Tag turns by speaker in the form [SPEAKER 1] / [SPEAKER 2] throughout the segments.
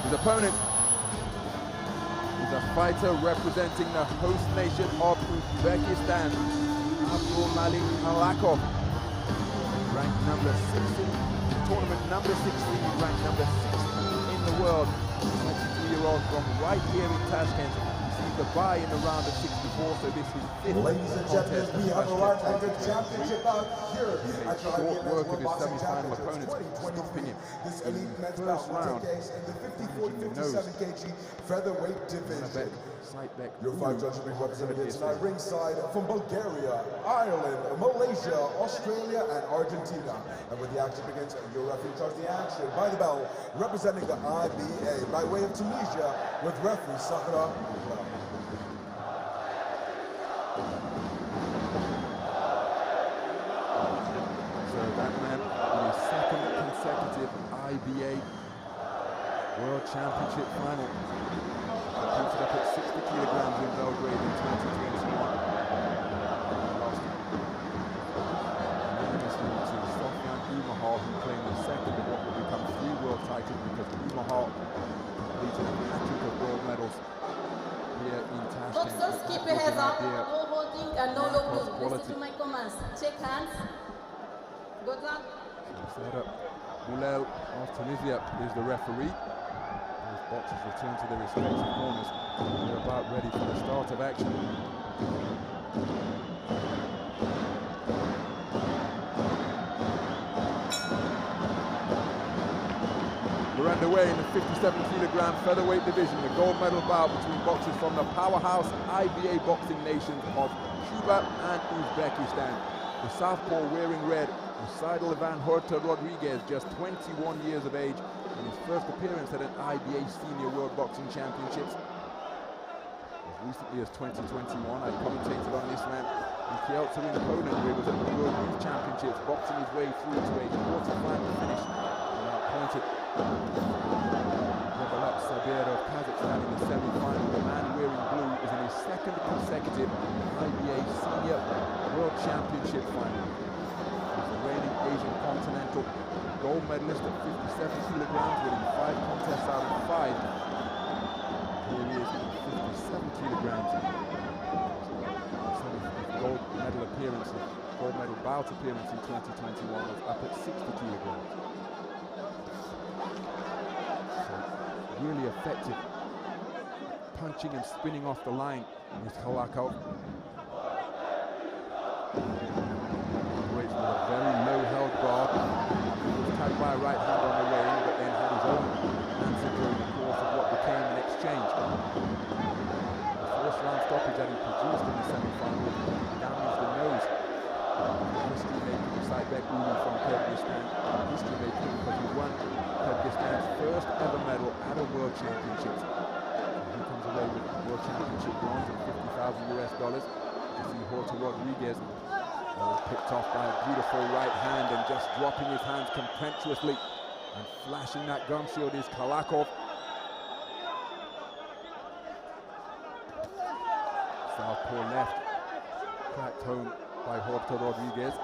[SPEAKER 1] His opponent is a fighter representing the host nation of Uzbekistan, Abdumalik Khalokov, ranked number 16, tournament number 16, ranked number 16 in the world. 22-year-old from right here in Tashkent. The bye in the round of 64, so this is fifth.
[SPEAKER 2] Ladies and gentlemen, we have a right-handed championship out here at the
[SPEAKER 1] short work of his semi-final opponent, stopping him
[SPEAKER 2] this elite men's bout will take place in the 54-57 kg featherweight division. Your five judges will be represented here tonight ringside from Bulgaria, Ireland, Malaysia, Australia, and Argentina. And when the action begins, your referee starts the action by the bell, representing the IBA by way of Tunisia with referee Saidel.
[SPEAKER 1] IBA World Championship final. Competed up at 60 kilograms in Belgrade in 2021. Lost unanimously to Sofyan Umahal, who claimed the second of what will become 3 world titles because Umahal completed a hat-trick of gold medals here in Tashkent.
[SPEAKER 3] Boxers, keep your heads up, no holding and no low blow. Listen to my commands. Shake hands. Good luck.
[SPEAKER 1] Set up. Bulel of Tunisia is the referee. Those boxers return to their respective corners. They're about ready for the start of action. We're underway in the 57-kilogram featherweight division, the gold medal bout between boxers from the powerhouse IBA boxing nations of Cuba and Uzbekistan. The southpaw wearing red, Saidel Horta Rodriguez, just 21 years of age, in his first appearance at an IBA Senior World Boxing Championships. As recently as 2021, I commentated on this man in Kyoto in Poland, where he was at the World Youth Championships, boxing his way through to a quarter-final finish. And appointed Saidel of Kazakhstan in the semi-final. The man wearing blue is in his second consecutive IBA Senior World Championship final. Asian Continental gold medalist at 57 kilograms, winning 5 contests out of 5. Here he is at 57 kilograms. Gold medal appearance, gold medal bout appearance in 2021 was up at 60 kilograms. So really effective punching and spinning off the line with Khalokov. With a very low held guard. He was tagged by a right hand on the way, but then had his own answer during the course of what became an exchange. The first round stoppage that he produced in the semi-final damaged the nose. History making Saidel from Kyrgyzstan. History making because he won Kyrgyzstan's first ever medal at a World Championships. He comes away with World Championship bronze and $50,000 US. You see Horta Rodriguez picked off by a beautiful right hand and just dropping his hands contemptuously and flashing that gum shield is Khalokov. Southpaw left, cracked home by Horta Rodriguez.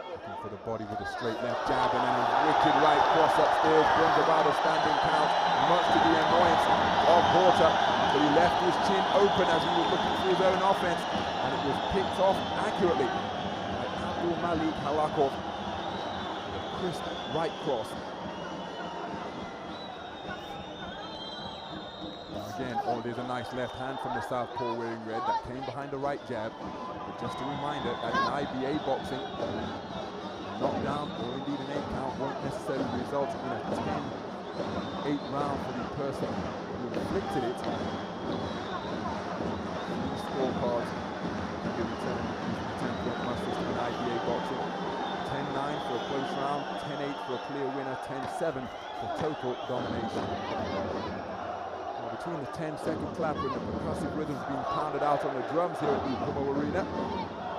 [SPEAKER 1] Looking for the body with a straight left jab and then a wicked right cross upstairs brings about a standing count, much to the annoyance of Horta. But he left his chin open as he was looking for his own offense, and it was picked off accurately by Abdumalik Khalokov. A crisp right cross. Again, there's a nice left hand from the southpaw wearing red that came behind the right jab. But just a reminder that in IBA boxing, a knockdown or indeed an 8 count won't necessarily result in a 10-8 round for the person who inflicted it. These scorecards can be returned using the 10-point must system in IBA boxing. 10-9 for a close round, 10-8 for a clear winner, 10-7 for total domination. Between the 10-second clap and the percussive rhythms being pounded out on the drums here at the UZB Arena,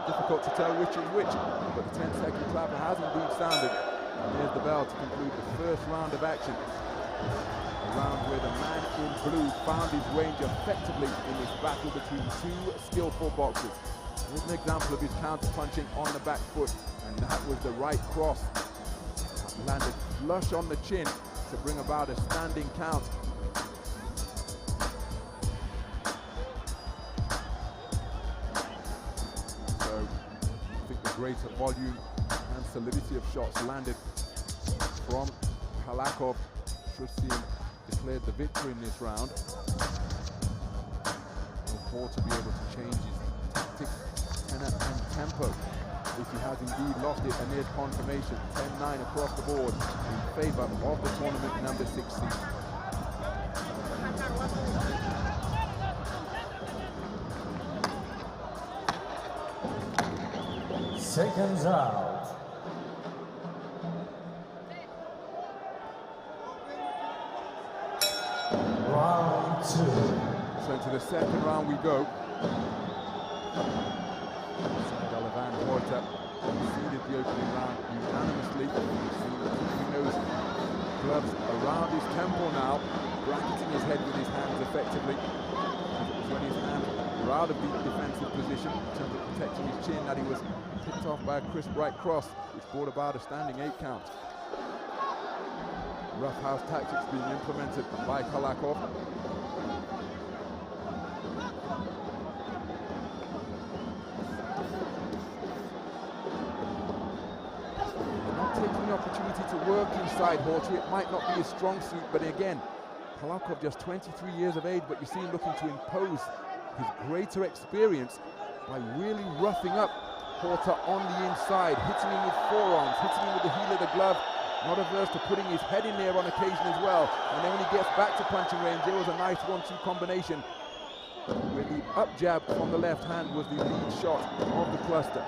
[SPEAKER 1] difficult to tell which is which, but the 10-second clapper has indeed sounded. And there's the bell to conclude the first round of action. A round where the man in blue found his range effectively in this battle between two skillful boxers. Here's an example of his counter-punching on the back foot, and that was the right cross. Landed flush on the chin to bring about a standing count. So I think the greater volume and solidity of shots landed from Khalokov should see him declared the victory in this round. Horta to be able to change his tactic, tenor and tempo if he has indeed lost it, and there's confirmation. 10-9 across the board in favour of the tournament number 6 seed.
[SPEAKER 4] Seconds out. Round 2.
[SPEAKER 1] So into the second round we go. Saidel and Horta conceded the opening round unanimously. Keeping those gloves around his temple now, bracketing his head with his hands effectively. It was when his hands were out of the defensive position in terms of protecting his chin that he was picked off by a crisp right cross, which brought about a standing 8 count. Roughhouse tactics being implemented by Khalokov. Opportunity to work inside Horta. It might not be his strong suit, but again, Khalokov just 23 years of age, but you see him looking to impose his greater experience by really roughing up Horta on the inside, hitting him with forearms, hitting him with the heel of the glove, not averse to putting his head in there on occasion as well. And then when he gets back to punching range, there was a nice 1-2 combination where the up jab from the left hand was the lead shot of the cluster.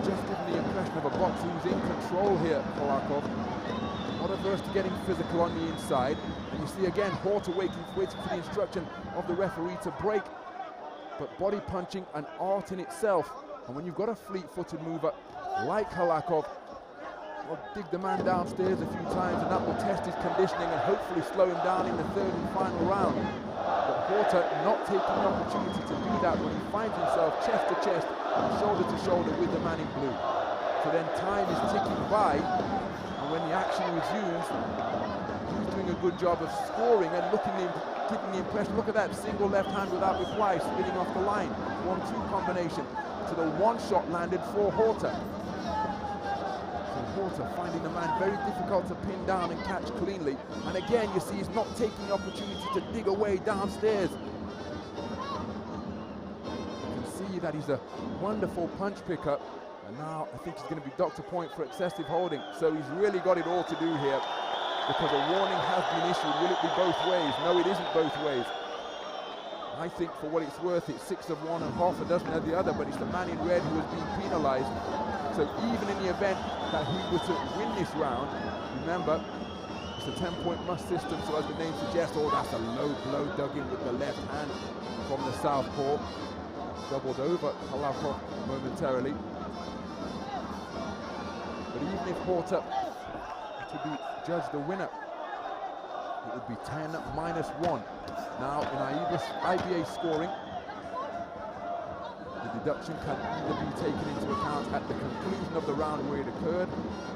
[SPEAKER 1] Just given the impression of a boxer who's in control here, Khalokov. Not averse to getting physical on the inside. And you see again, Horta waiting for the instruction of the referee to break. But body punching, an art in itself. And when you've got a fleet-footed mover like Khalokov, well, dig the man downstairs a few times and that will test his conditioning and hopefully slow him down in the third and final round. But Horta not taking the opportunity to do that when he finds himself chest to chest, shoulder to shoulder with the man in blue. So then time is ticking by, and when the action resumes, he's doing a good job of scoring and giving the impression, look at that, single left hand without reply, spinning off the line. 1-2 combination to the one shot landed for Horta. So Horta finding the man very difficult to pin down and catch cleanly. And again, you see he's not taking the opportunity to dig away downstairs. That he's a wonderful punch pickup, and now I think he's going to be Dr. Point for excessive holding. So he's really got it all to do here, because a warning has been issued. Will it be both ways? No, it isn't both ways. I think for what it's worth, it's 6 of one and half a dozen of the other, but it's the man in red who has been penalized. So even in the event that he were to win this round, remember, it's a 10-point must system, so as the name suggests, oh, that's a low blow dug in with the left hand from the southpaw. Doubled over Khalokov momentarily. But even if Horta to be judged the winner, it would be 10-1. Now in IBA scoring, the deduction can either be taken into account at the conclusion of the round where it occurred,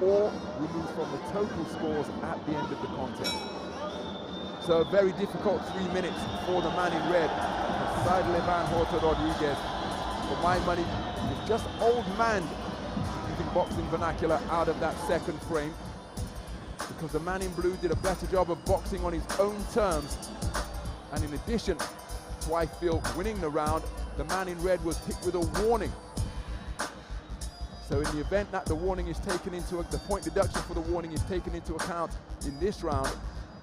[SPEAKER 1] or removed from the total scores at the end of the contest. So a very difficult 3 minutes for the man in red. Saidel Horta Rodriguez, for my money, is just old man, using boxing vernacular, out of that second frame, because the man in blue did a better job of boxing on his own terms, and in addition to, I feel, winning the round, the man in red was hit with a warning. So in the event that the warning is taken into, the point deduction for the warning is taken into account in this round,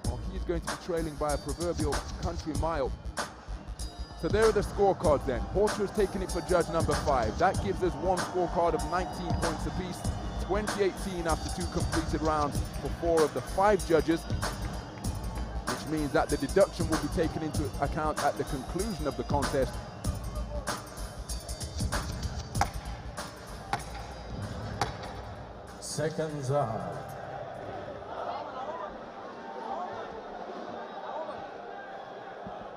[SPEAKER 1] well, he's going to be trailing by a proverbial country mile. So there are the scorecards then. Horta has taken it for judge number 5. That gives us one scorecard of 19 points apiece. 20-18 after 2 completed rounds for 4 of the 5 judges, which means that the deduction will be taken into account at the conclusion of the contest.
[SPEAKER 4] Seconds out.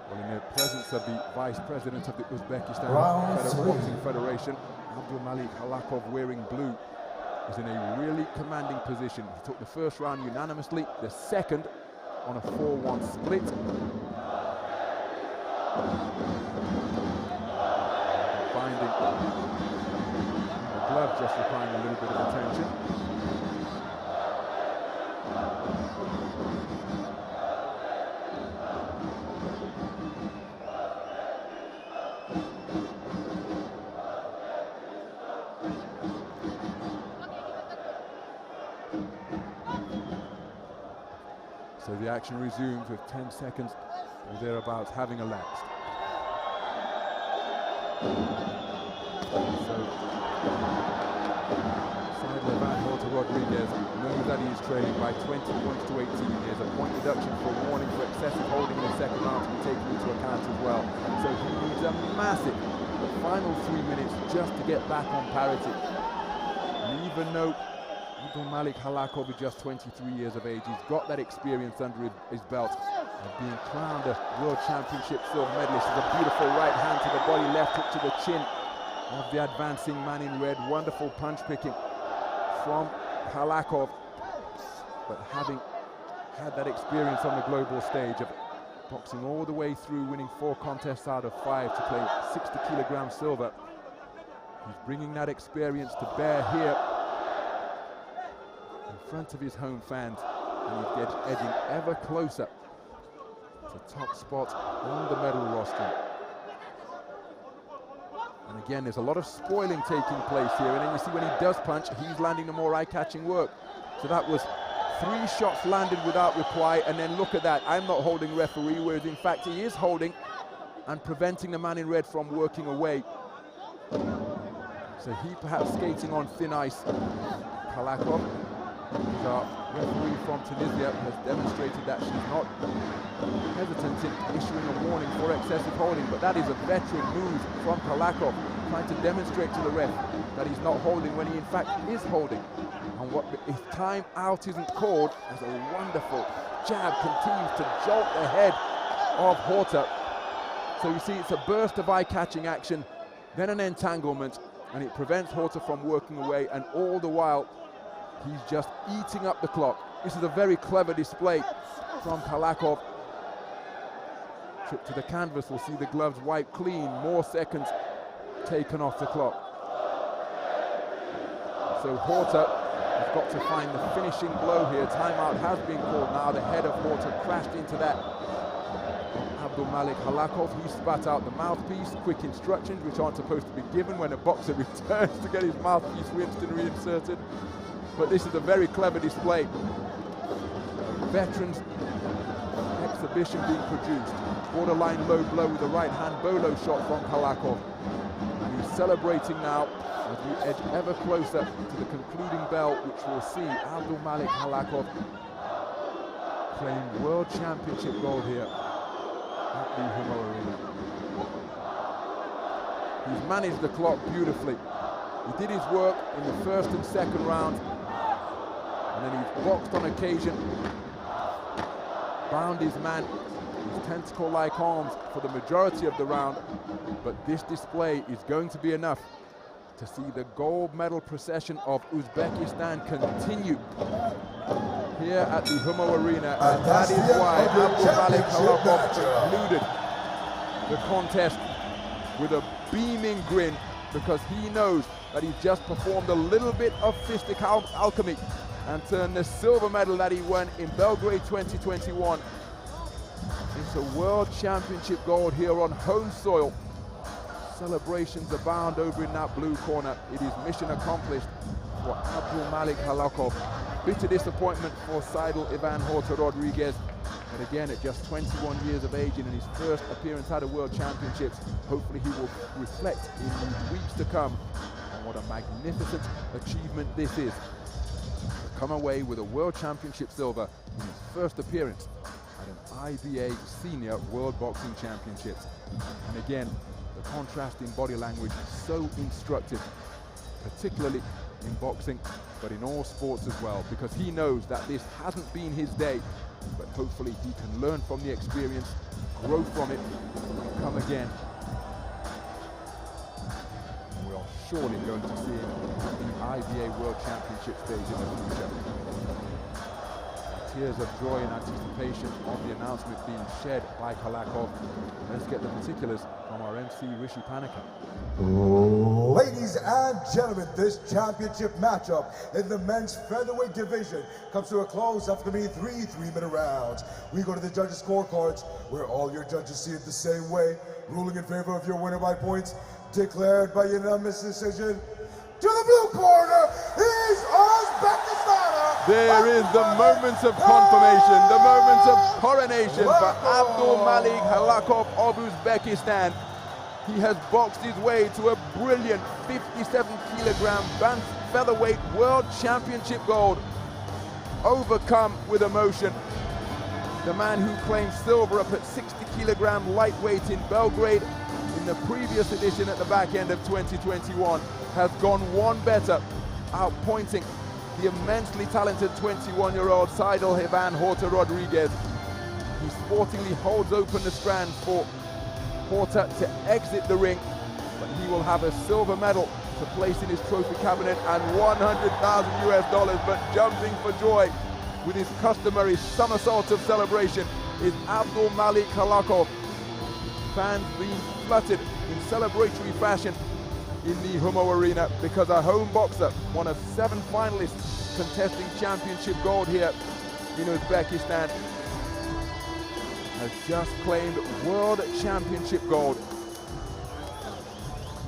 [SPEAKER 1] Well, in the presence of the Vice President of the Uzbekistan
[SPEAKER 4] Boxing
[SPEAKER 1] Federation, Abdumalik Khalokov, wearing blue, is in a really commanding position. He took the first round unanimously, the second on a 4-1 split. Finding the glove just requiring a little bit of attention. So the action resumes with 10 seconds or thereabouts having elapsed. So Saidel Van Horta Rodriguez knows that he is trailing by 20 points to 18. There's a point deduction for warning for excessive holding in the second round to be taken into account as well. So he needs a massive final 3 minutes just to get back on parity. And even though Abdumalik Khalokov is just 23 years of age, he's got that experience under his belt. And being crowned a World Championship silver medalist is a beautiful right hand to the body, left hook to the chin of the advancing man in red. Wonderful punch picking from Khalokov. But having had that experience on the global stage of boxing all the way through, winning 4 contests out of 5 to claim 60 kilogram silver, he's bringing that experience to bear here in front of his home fans, and he's edging ever closer to top spot on the medal roster. And again, there's a lot of spoiling taking place here, and then you see when he does punch, he's landing the more eye-catching work. So that was 3 shots landed without reply, and then look at that, I'm not holding referee, whereas in fact he is holding and preventing the man in red from working away. So he perhaps skating on thin ice. Khalokov, the referee from Tunisia, has demonstrated that she's not hesitant in issuing a warning for excessive holding, but that is a veteran move from Khalokov, trying to demonstrate to the ref that he's not holding when he in fact is holding. And if time out isn't called, as a wonderful jab continues to jolt the head of Horta. So you see it's a burst of eye-catching action, then an entanglement, and it prevents Horta from working away, and all the while he's just eating up the clock. This is a very clever display from Khalokov. Trip to the canvas, we'll see the gloves wiped clean, more seconds taken off the clock. So Horta has got to find the finishing blow here. Timeout has been called now. The head of Horta crashed into that Abdumalik Khalokov. He spat out the mouthpiece, quick instructions which aren't supposed to be given when a boxer returns to get his mouthpiece rinsed and reinserted. But this is a very clever display. Veterans exhibition being produced. Borderline low blow with the right hand bolo shot from Khalokov. And he's celebrating now as we edge ever closer to the concluding bell, which will see Abdumalik Khalokov claim World Championship gold here at the Humo Arena. He's managed the clock beautifully. He did his work in the first and second round, and then he's boxed on occasion, bound his man, his tentacle-like arms for the majority of the round, but this display is going to be enough to see the gold medal procession of Uzbekistan continue here at the Humo Arena, and that is why Abdumalik Khalokov concluded the contest with a beaming grin, because he knows that he's just performed a little bit of fistic alchemy and turned the silver medal that he won in Belgrade 2021 into World Championship gold here on home soil. Celebrations abound over in that blue corner. It is mission accomplished for Abdumalik Khalokov. Bitter disappointment for Saidel Van Horta Rodriguez. But again, at just 21 years of age and in his first appearance at the World Championships, hopefully he will reflect in the weeks to come on what a magnificent achievement this is. To come away with a World Championship silver in his first appearance at an IBA Senior World Boxing Championships. And again, the contrast in body language is so instructive, particularly in boxing, but in all sports as well, because he knows that this hasn't been his day, but hopefully he can learn from the experience, grow from it, and come again. And we'll surely going to see him at the IBA World Championship stage in the future. Tears of joy and anticipation of the announcement being shed by Khalokov. Let's get the particulars from our MC Rishi Panika.
[SPEAKER 2] Ladies and gentlemen, this championship matchup in the men's featherweight division comes to a close after the three-minute rounds. We go to the judges' scorecards, where all your judges see it the same way, ruling in favor of your winner by points, declared by unanimous decision. To the blue corner, he's Uzbekistan.
[SPEAKER 1] There is the moment of confirmation, the moment of coronation for Abdumalik Khalokov of Uzbekistan. He has boxed his way to a brilliant 57-kilogram featherweight world championship gold. Overcome with emotion, the man who claimed silver up at 60-kilogram lightweight in Belgrade in the previous edition at the back end of 2021 has gone one better, outpointing the immensely talented 21-year-old Saidel Horta Rodriguez. He sportingly holds open the strands for Horta to exit the ring, but he will have a silver medal to place in his trophy cabinet and $100,000 US, but jumping for joy with his customary somersault of celebration is Abdumalik Khalokov. Fans being flooded in celebratory fashion in the Humo Arena because a home boxer, one of 7 finalists contesting championship gold here in Uzbekistan, has just claimed world championship gold.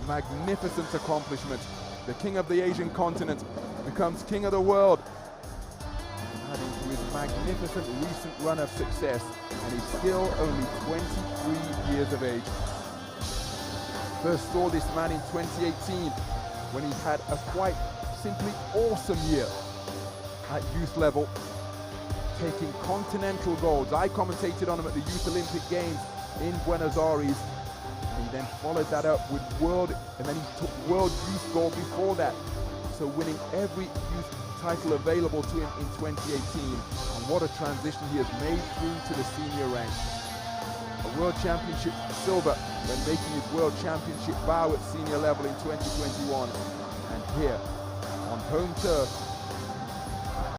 [SPEAKER 1] Magnificent accomplishment. The king of the Asian continent becomes king of the world, adding to his magnificent recent run of success, and he's still only 23 years of age. First saw this man in 2018 when he had a quite simply awesome year at youth level, taking continental golds. I commentated on him at the Youth Olympic Games in Buenos Aires. And he then followed that up with world, and then he took world youth gold before that. So winning every youth title available to him in 2018. And what a transition he has made through to the senior ranks. A world championship silver when making his world championship vow at senior level in 2021. And here on home turf